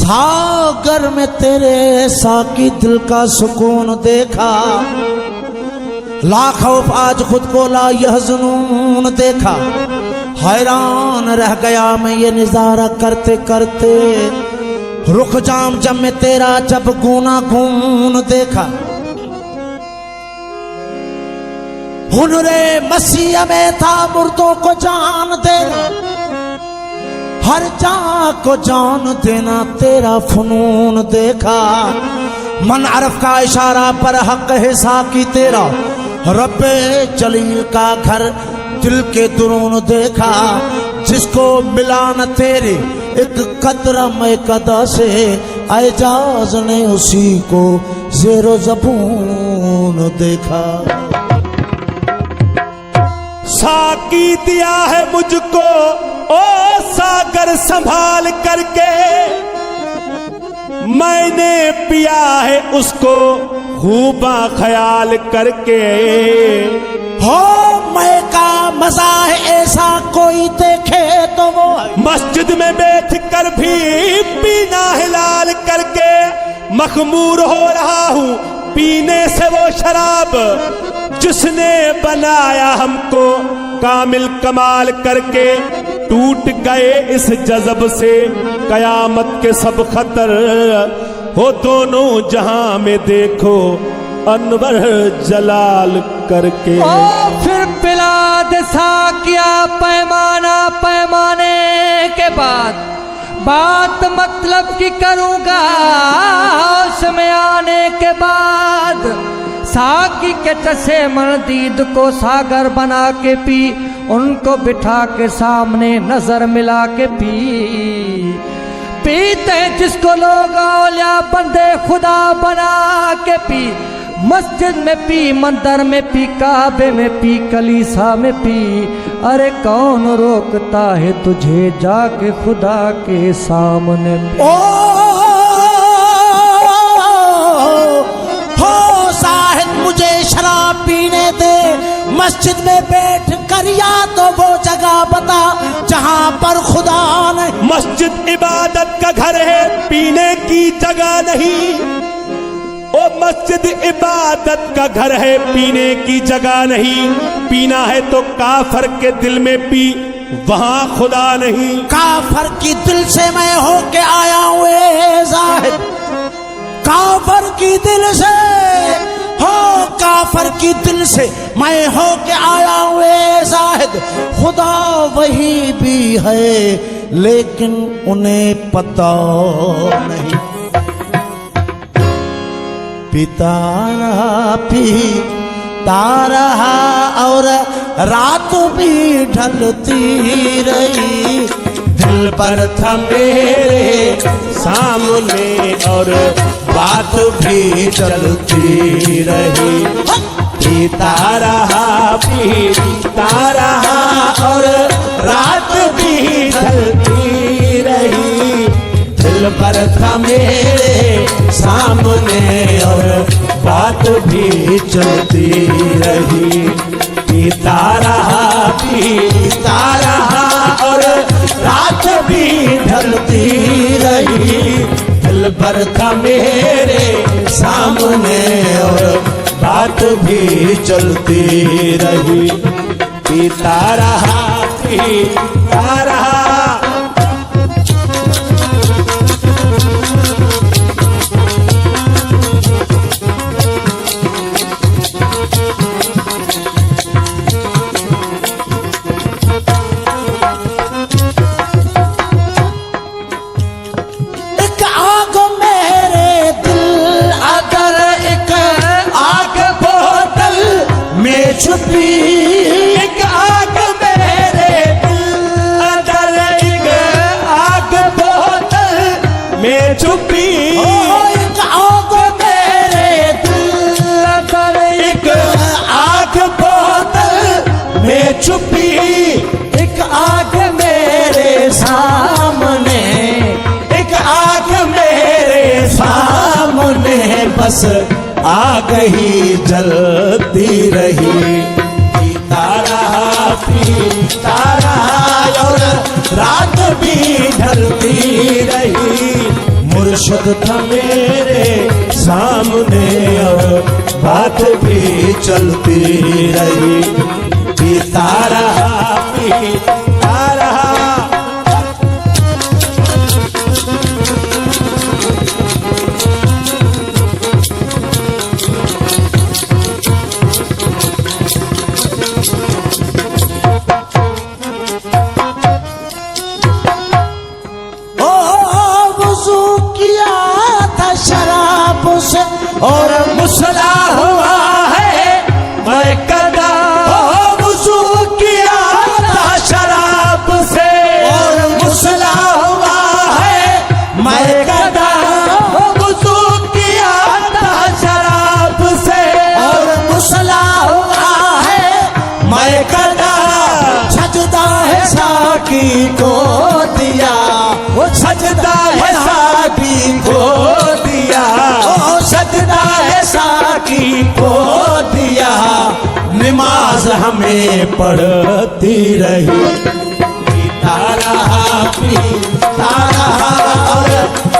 सागर में तेरे साकी दिल का सुकून देखा, लाखों आज खुद को ला यह जुनून देखा। हैरान रह गया मैं ये नजारा करते करते, रुख जाम जब मैं तेरा जब गूना गून देखा। हुनरे मसीह में था मुर्दों को जान देना, हर जा को जान देना तेरा फनून देखा। मन अरफ का इशारा पर हक है साकी तेरा, रब्बे जलील का घर दिल के दुरून देखा। जिसको मिला न तेरे एक कतरा मैं कदा से, एजाज ने उसी को ज़ेरो ज़बून देखा। साकी दिया है मुझको ओ सागर संभाल करके, मैंने पिया है उसको खूबा ख्याल करके। हो मैं का मजा है ऐसा कोई देखे तो वो, मस्जिद में बैठ कर भी पीना है लाल करके। मखमूर हो रहा हूँ पीने से वो शराब, जिसने बनाया हमको कामिल कमाल करके। टूट गए इस जज़ब से कयामत के सब खतर, हो दोनों जहां में देखो अनवर जलाल करके। ओ फिर पिला दे साकिया पैमाना, पैमाने के बाद बात मतलब की करूंगा उसमें आने के बाद। साकी के चसे मर्दीद को सागर बना के पी, उनको बिठा के सामने नजर मिला के पी। पीते जिसको लोग औलिया बंदे खुदा बना के पी, मस्जिद में पी, मंदिर में पी, काबे में पी, कलीसा में पी। अरे कौन रोकता है तुझे जाके खुदा के सामने पी। ओ मुझे शराब पीने दे, मस्जिद में बैठ कर या तो वो जगह बता जहां पर खुदा नहीं। मस्जिद इबादत का घर है पीने की जगह नहीं। ओ मस्जिद इबादत का घर है पीने की जगह नहीं। पीना है तो काफर के दिल में पी, वहां खुदा नहीं। काफर की दिल से मैं होके आया हूँ ज़ाहिद, काफर की दिल से हो, काफर की दिल से मैं हो के आया हुए ज़ाहिद। खुदा वही भी है लेकिन उन्हें पता नहीं। पिता रहा पीता रहा और रात भी ढलती रही, दिल पर था मेरे सामने और बात भी चलती रही। पीता रहा और रात भी ढलती रही, दिल पर था मेरे सामने और बात भी चलती रही। पीता रहा और रात भी ढलती रही, दिल पर था मेरे सामने और बात भी चलती रही। पीता रहा छुपी एक आग मेरे सामने, एक आग मेरे सामने बस आग ही जलती रही। पीता रहा और रात भी ढलती रही। मुर्शिद था मेरे सामने और बात भी चलती रही। पीता रहा पीता रहा। से और मुसला हुआ है मैं कदा। वुज़ू किया था शराब से और मुसला हुआ है मैं कदा। वुज़ू किया था शराब से और मुसला हुआ है मैं कदा। सजदा है साकी को दिया, वो सजदा है साकी को दिया। सजदा है साकी को दिया, नमाज हमें पढ़ती रही। पीता रहा और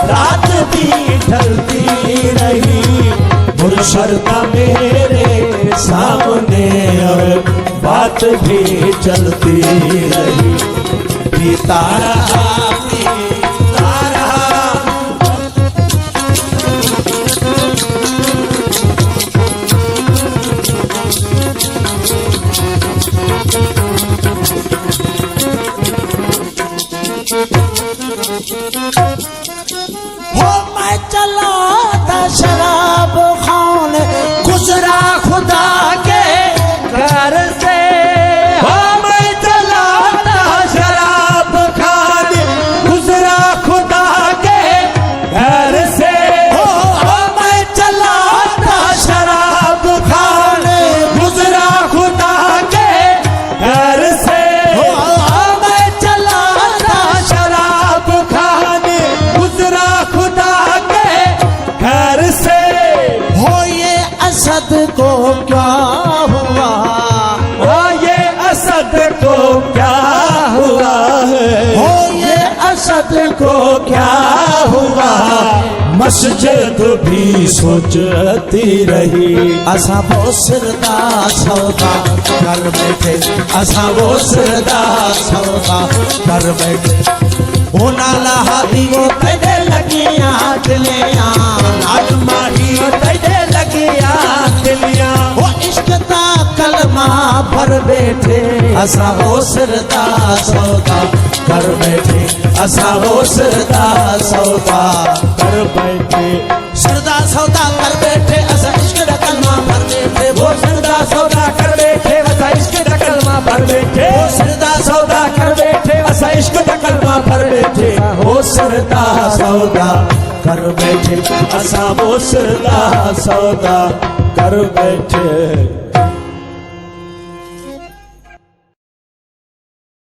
रात भी ढलती रही। मुर्शिद था मेरे सामने और बात भी चलती रही। पीता रहा पीता रहा। हो मैं चला था शराब खाने, गुजरा खुदा के घर से। हो मैं चला था शराब खाने, गुजरा खुदा के घर से। हो मैं चला था शराब खाने, गुजरा खुदा के घर से। हो मैं चला था शराब खाने, गुजरा खुदा के घर से। हो ये असद को क्या हुआ, ये असद को क्या हुआ है। हो ये असद को क्या हुआ। मस्जिद भी सोचती रही। असा वो सिरदा सौदा कर बैठे, असा वो सिरदा सौदा कर बैठे। वो नाला हाथी वो तेरे लगियां दिलियां, आजमाही तेरे लगिया दिलियां। वो इश्क दा कलमा भर बैठे, असा वो सिरदा सौदा कर बैठे, असा वो सिरदा सौदा कर बैठे। सिरदा सौदा कर बैठे, असा इश्क दा कलमा भर बैठे। वो सिरदा सौदा कर बैठे, असा इश्क दा कलमा भर बैठे। वो सिरदा सौदा कर बैठे, असा इश्क दा कलमा भर बैठे। वो सिरदा सौदा कर बैठे, असा वो सिरदा सौदा कर बैठे।